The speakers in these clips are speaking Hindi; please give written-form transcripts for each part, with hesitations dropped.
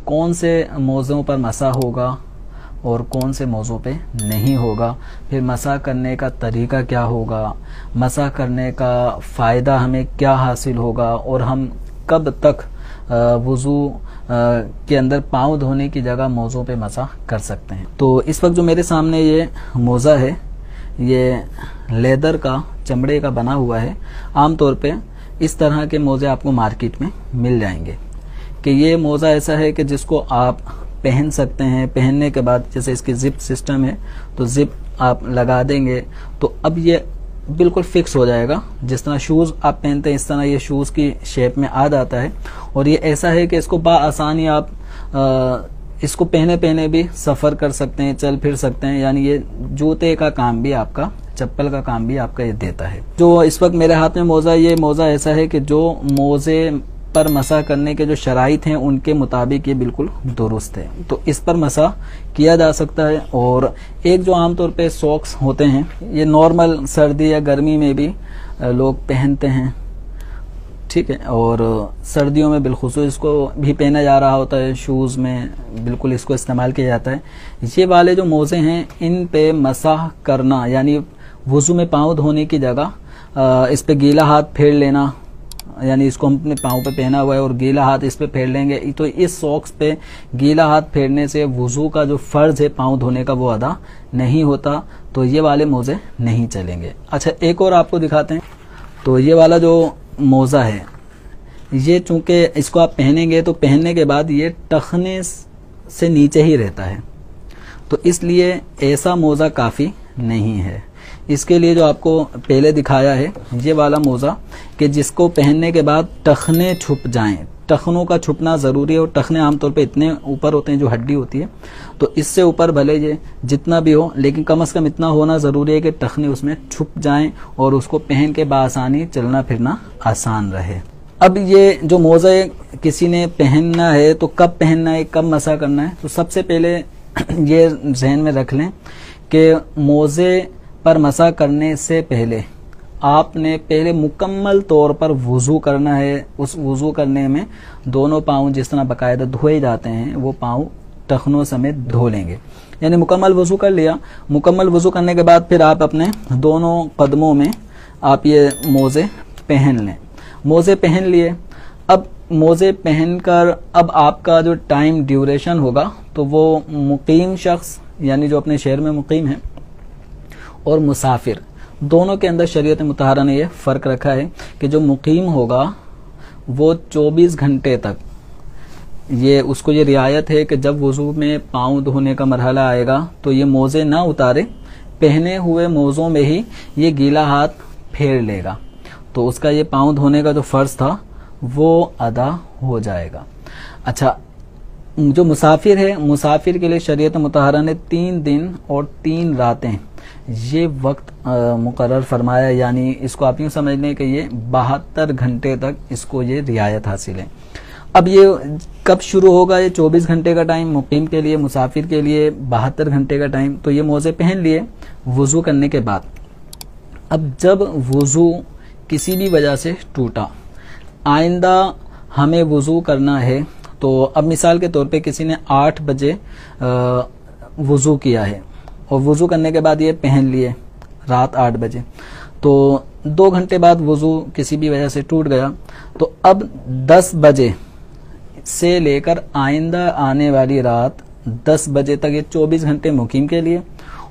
कौन से मौज़ों पर मसा होगा और कौन से मौज़ों पे नहीं होगा, फिर मसा करने का तरीका क्या होगा, मसा करने का फ़ायदा हमें क्या हासिल होगा, और हम कब तक वुज़ू के अंदर पाँव धोने की जगह मौज़ों पे मसा कर सकते हैं। तो इस वक्त जो मेरे सामने ये मोज़ा है, ये लेदर का, चमड़े का बना हुआ है। आमतौर पे इस तरह के मोज़े आपको मार्केट में मिल जाएंगे कि ये मोज़ा ऐसा है कि जिसको आप पहन सकते हैं। पहनने के बाद जैसे इसकी जिप सिस्टम है तो जिप आप लगा देंगे तो अब ये बिल्कुल फिक्स हो जाएगा। जिस तरह शूज़ आप पहनते हैं इस तरह ये शूज़ की शेप में आ जाता है। और ये ऐसा है कि इसको बाआसानी आप इसको पहने पहने भी सफ़र कर सकते हैं, चल फिर सकते हैं। यानी ये जूते का काम भी आपका, चप्पल का काम भी आपका ये देता है। जो इस वक्त मेरे हाथ में मोज़ा, ये मोज़ा ऐसा है कि जो मोज़े पर मसा करने के जो शराइत हैं उनके मुताबिक ये बिल्कुल दुरुस्त है, तो इस पर मसा किया जा सकता है। और एक जो आमतौर पे सॉक्स होते हैं, ये नॉर्मल सर्दी या गर्मी में भी लोग पहनते हैं, ठीक है। और सर्दियों में बिलखुसूस इसको भी पहना जा रहा होता है, शूज़ में बिल्कुल इसको इस्तेमाल किया जाता है। ये वाले जो मोज़े हैं इन पे मसा करना, यानी वुज़ू में पाँव धोने की जगह इस पे गीला हाथ फेर लेना, यानी इसको हम अपने पाँव पे पहना हुआ है और गीला हाथ इस पे फेर लेंगे, तो इस सॉक्स पे गीला हाथ फेरने से वुज़ू का जो फ़र्ज़ है पाँव धोने का वो अदा नहीं होता, तो ये वाले मोज़े नहीं चलेंगे। अच्छा, एक और आपको दिखाते हैं। तो ये वाला जो मोज़ा है, ये चूँकि इसको आप पहनेंगे तो पहनने के बाद ये टखने से नीचे ही रहता है, तो इसलिए ऐसा मोज़ा काफ़ी नहीं है। इसके लिए जो आपको पहले दिखाया है ये वाला मोज़ा कि जिसको पहनने के बाद टखने छुप जाएं, टखनों का छुपना ज़रूरी है। और टखने आमतौर पे इतने ऊपर होते हैं जो हड्डी होती है, तो इससे ऊपर भले ये जितना भी हो, लेकिन कम से कम इतना होना ज़रूरी है कि टखने उसमें छुप जाएं और उसको पहन के बासानी चलना फिरना आसान रहे। अब ये जो मोज़ा किसी ने पहनना है तो कब पहनना है, कब मसा करना है, तो सबसे पहले ये जहन में रख लें कि मोज़े पर मसा करने से पहले आपने पहले मुकम्मल तौर पर वुज़ू करना है। उस वुज़ू करने में दोनों पाँव जिस तरह बाकायदा धोए जाते हैं वो पाँव टखनों समेत धो लेंगे, यानी मुकम्मल वुज़ू कर लिया। मुकम्मल वुज़ू करने के बाद फिर आप अपने दोनों कदमों में आप ये मोज़े पहन लें। मोज़े पहन लिए, अब मोज़े पहनकर अब आपका जो टाइम ड्यूरेशन होगा तो वो मुकीम शख्स, यानी जो अपने शहर में मुकीम है, और मुसाफिर, दोनों के अंदर शरीयत मुतहरा ने यह फ़र्क रखा है कि जो मुकीम होगा वो 24 घंटे तक ये उसको ये रियायत है कि जब वुज़ू में पाँव धोने का मरहला आएगा तो ये मोज़े ना उतारे, पहने हुए मोज़ों में ही ये गीला हाथ फेर लेगा, तो उसका ये पाँव धोने का जो फ़र्ज़ था वो अदा हो जाएगा। अच्छा, जो मुसाफिर है, मुसाफिर के लिए शरीयत मुतहरा ने 3 दिन और 3 रातें ये वक्त मुकर्रर फरमाया, यानी इसको आप यूँ समझ लें कि ये 72 घंटे तक इसको ये रियायत हासिल है। अब ये कब शुरू होगा, ये 24 घंटे का टाइम मुकीम के लिए, मुसाफिर के लिए 72 घंटे का टाइम। तो ये मोज़े पहन लिए वुज़ू करने के बाद, अब जब वुज़ू किसी भी वजह से टूटा, आइंदा हमें वुज़ू करना है, तो अब मिसाल के तौर पे किसी ने 8 बजे वुज़ू किया है और वुज़ू करने के बाद ये पहन लिए रात 8 बजे, तो 2 घंटे बाद वुज़ू किसी भी वजह से टूट गया, तो अब 10 बजे से लेकर आइंदा आने वाली रात 10 बजे तक ये 24 घंटे मुकीम के लिए,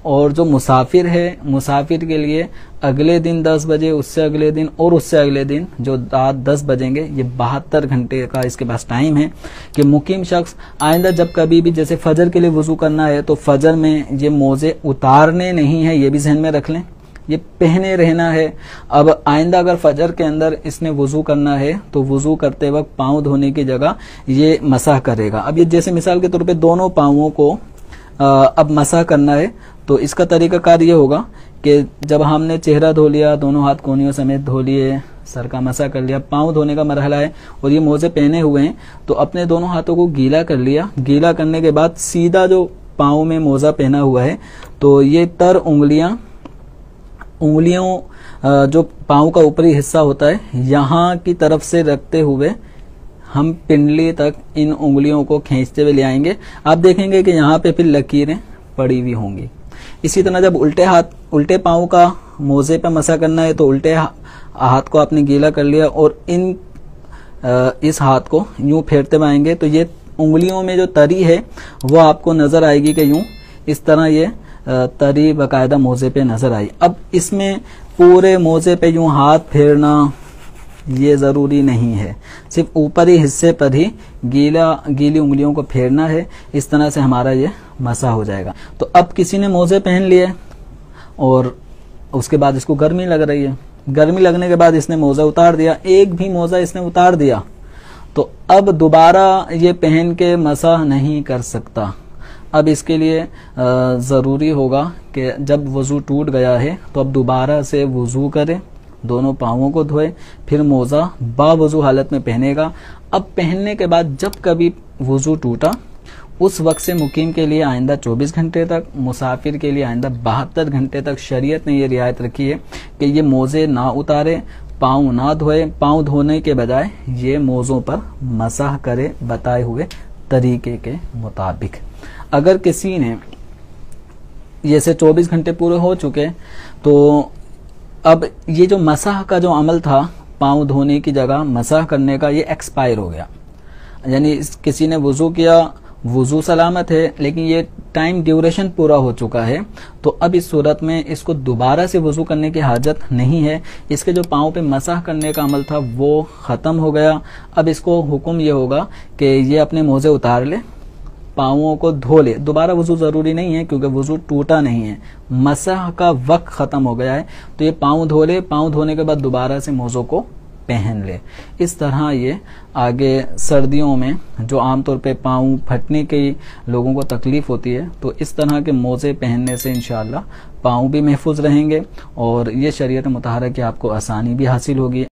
और जो मुसाफिर है, मुसाफिर के लिए अगले दिन 10 बजे, उससे अगले दिन और उससे अगले दिन जो रात 10 बजेंगे, ये 72 घंटे का इसके पास टाइम है कि मुकीम शख्स आइंदा जब कभी भी जैसे फजर के लिए वुज़ू करना है तो फजर में ये मोज़े उतारने नहीं है, ये भी जहन में रख लें, ये पहने रहना है। अब आइंदा अगर फजर के अंदर इसने वुज़ू करना है तो वुज़ू करते वक्त पाँव धोने की जगह ये मसाह करेगा। अब ये जैसे मिसाल के तौर पे दोनों पाँवों को अब मसाह करना है, तो इसका तरीक़ाकार ये होगा कि जब हमने चेहरा धो लिया, दोनों हाथ कोहनियों समेत धो लिए, सर का मसा कर लिया, पाँव धोने का मरहला है और ये मोज़े पहने हुए हैं, तो अपने दोनों हाथों को गीला कर लिया। गीला करने के बाद सीधा जो पाँव में मोज़ा पहना हुआ है तो ये तर उंगलियों जो पाँव का ऊपरी हिस्सा होता है यहाँ की तरफ से रखते हुए हम पिंडली तक इन उंगलियों को खींचते हुए ले आएंगे। आप देखेंगे कि यहाँ पे फिर लकीरें पड़ी हुई होंगी। इसी तरह जब उल्टे पाँव का मोजे पे मसा करना है तो उल्टे हाथ को आपने गीला कर लिया और इस हाथ को यूं फेरते हुए आएंगे तो ये उंगलियों में जो तरी है वो आपको नजर आएगी कि यूं इस तरह ये तरी बाकायदा मोजे पे नजर आई। अब इसमें पूरे मोजे पे यूं हाथ फेरना ये जरूरी नहीं है, सिर्फ ऊपरी हिस्से पर ही गीली उंगलियों को फेरना है। इस तरह से हमारा ये मसा हो जाएगा। तो अब किसी ने मोजे पहन लिए और उसके बाद इसको गर्मी लग रही है, गर्मी लगने के बाद इसने मोजा उतार दिया, एक भी मोजा इसने उतार दिया तो अब दोबारा ये पहन के मसा नहीं कर सकता। अब इसके लिए ज़रूरी होगा कि जब वज़ू टूट गया है तो अब दोबारा से वज़ू करे, दोनों पाँवों को धोए, फिर मोज़ा बावज़ू हालत में पहनेगा। अब पहनने के बाद जब कभी वज़ू टूटा उस वक्त से मुकीम के लिए आइंदा 24 घंटे तक, मुसाफिर के लिए आइंदा 72 घंटे तक शरीयत ने ये रियायत रखी है कि ये मोज़े ना उतारे, पाँव ना धोए, पाँव धोने के बजाय ये मोज़ों पर मसाह करे बताए हुए तरीके के मुताबिक। अगर किसी ने जैसे 24 घंटे पूरे हो चुके तो अब ये जो मसाह का जो अमल था पाँव धोने की जगह मसाह करने का, ये एक्सपायर हो गया। यानी किसी ने वुजू किया, वुजू सलामत है लेकिन ये टाइम ड्यूरेशन पूरा हो चुका है, तो अब इस सूरत में इसको दोबारा से वुजू करने की हाजत नहीं है। इसके जो पाँव पे मसाह करने का अमल था वो ख़त्म हो गया। अब इसको हुक्म ये होगा कि ये अपने मोज़े उतार ले, पाँवों को धो ले। दोबारा वुजू ज़रूरी नहीं है क्योंकि वुजू टूटा नहीं है, मसाह का वक्त ख़त्म हो गया है। तो ये पाँव धो ले, पाँव धोने के बाद दोबारा से मोज़ों को पहन ले। इस तरह ये आगे सर्दियों में जो आमतौर पे पाँव फटने की लोगों को तकलीफ होती है तो इस तरह के मोज़े पहनने से इंशाअल्लाह पाँव भी महफूज रहेंगे और ये शरीयत मुतहरा की आपको आसानी भी हासिल होगी।